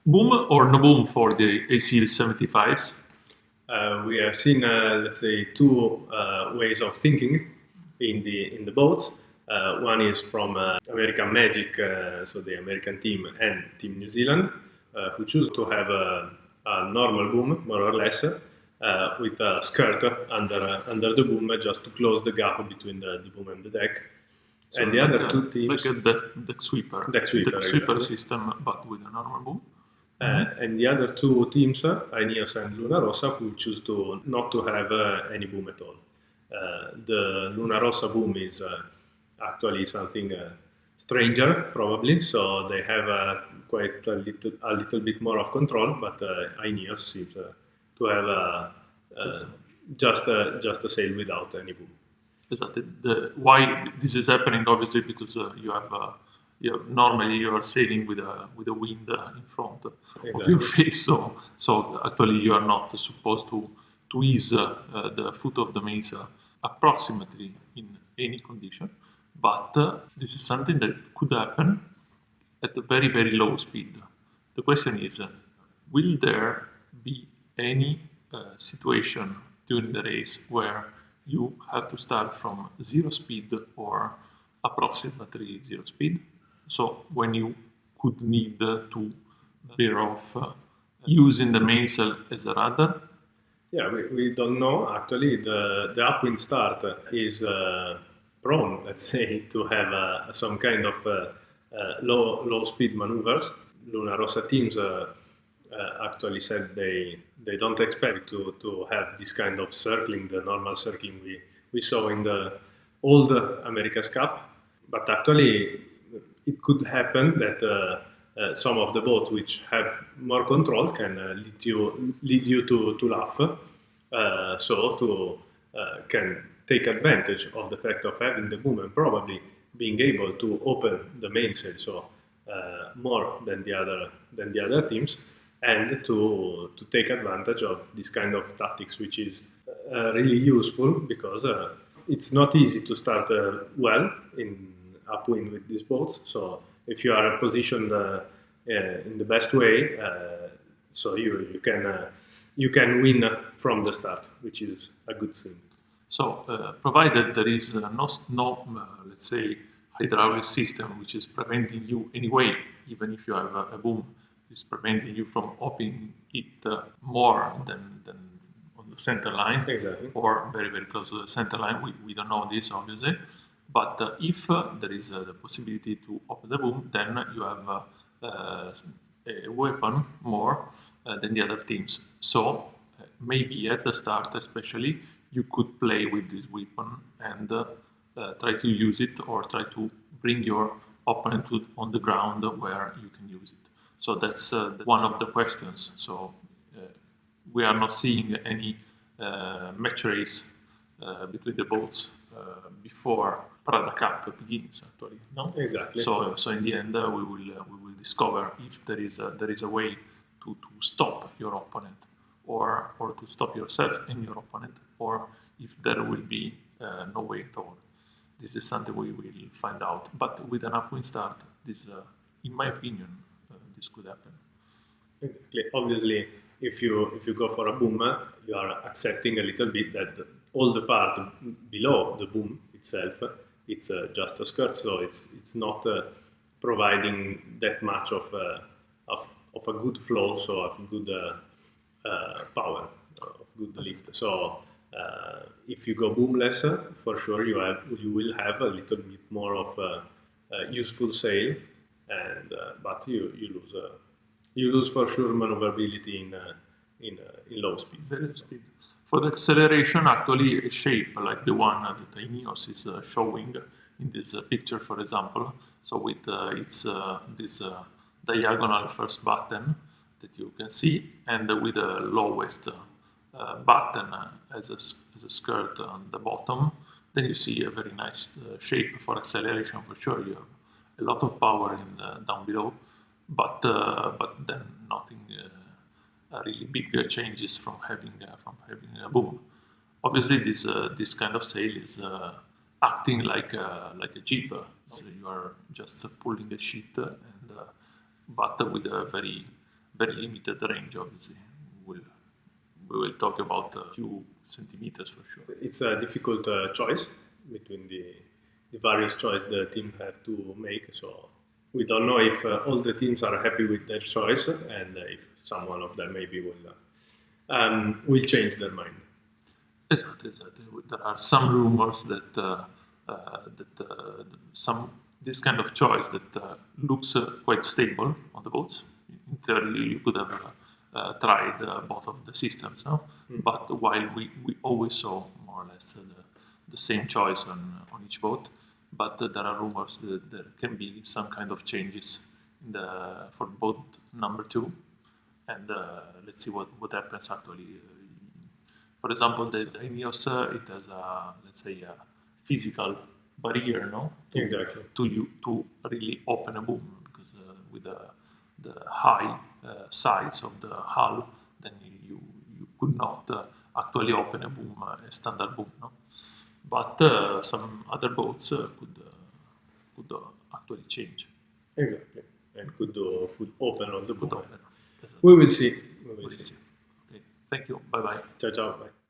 Boom or no boom for the AC75s? We have seen, let's say, two ways of thinking in the boats. One is from American Magic, so the American team, and Team New Zealand, who choose to have a normal boom, more or less, with a skirt under the boom, just to close the gap between the boom and the deck. So and the like other two teams, like a deck sweeper, deck sweeper, exactly. system, but with a normal boom. And the other two teams, Ineos and Luna Rossa, who choose to not to have any boom at all. The Luna Rossa boom is actually something stranger, probably. So they have quite a little bit more of control, but Ineos seems to have just a sail without any boom. Exactly. Why this is happening, obviously, because normally you are sailing with a wind in front of your face. So actually you are not supposed to ease the foot of the mesa approximately in any condition. But this is something that could happen at a very, very low speed. The question is, will there be any situation during the race where you have to start from zero speed or approximately zero speed? So when you could need to veer off using the mainsail as a rudder? Yeah, we don't know. Actually, the upwind start is prone, let's say, to have some kind of low speed maneuvers. Luna Rossa teams actually said they don't expect to have this kind of circling, the normal circling we saw in the old America's Cup. But actually, it could happen that some of the boats which have more control can lead you to laugh, so to can take advantage of the fact of having the boom and probably being able to open the mainsail, so more than the other teams, and to take advantage of this kind of tactics, which is really useful because it's not easy to start well in upwind with these boats. So if you are positioned in the best way, so you can win from the start, which is a good thing. So, provided there is no let's say, hydraulic system which is preventing you anyway, even if you have a boom, is preventing you from opening it more than on the center line, exactly, or very, very close to the center line. We don't know this, obviously. But if there is the possibility to open the boom, then you have a weapon more than the other teams. So maybe at the start, especially, you could play with this weapon and try to use it, or try to bring your opponent on the ground where you can use it. So that's one of the questions. So we are not seeing any match race between the boats before Prada Cup begins. Actually, no. Exactly. So in the end, we will discover if there is a way to stop your opponent, or to stop yourself and your opponent, or if there will be no way at all. This is something we will find out. But with an upwind start, this, in my opinion, this could happen. Exactly. Obviously, if you go for a boom, you are accepting a little bit that all the part below the boom itself, it's just a skirt, so it's not providing that much of a good flow, so of good power, of good lift. So if you go boomless, for sure you will have a little bit more of useful sail, and but you lose for sure maneuverability in low speed. Very speed. For the acceleration, actually, a shape like the one that Ineos is showing in this picture, for example. So with this diagonal first button that you can see, and with the lowest button as a skirt on the bottom, then you see a very nice shape for acceleration. For sure, you have a lot of power down below, but then nothing really big changes from having a boom. Obviously, this kind of sail is acting like a jeep. So you are just pulling a sheet, and but with a very very limited range, obviously. We will talk about a few centimeters for sure. It's a difficult choice between the various choices the team have to make. So we don't know if all the teams are happy with their choice, and if some one of them maybe will change their mind. Exactly. There are some rumors that this kind of choice that looks quite stable on the boats. In theory, you could have tried both of the systems, no? But while we always saw more or less the same choice on each boat, but there are rumors that there can be some kind of changes for boat number 2, and let's see what happens actually. For example, the Ineos, it has let's say a physical barrier, no? Exactly. To really open a boom, because with the high sides of the hull, then you could not actually open a boom, a standard boom, no? But some other boats could actually change. Exactly, and could open all the boom. Could open. Exactly. We will see. We will see. Okay. Thank you. Bye bye. Ciao, ciao. Bye.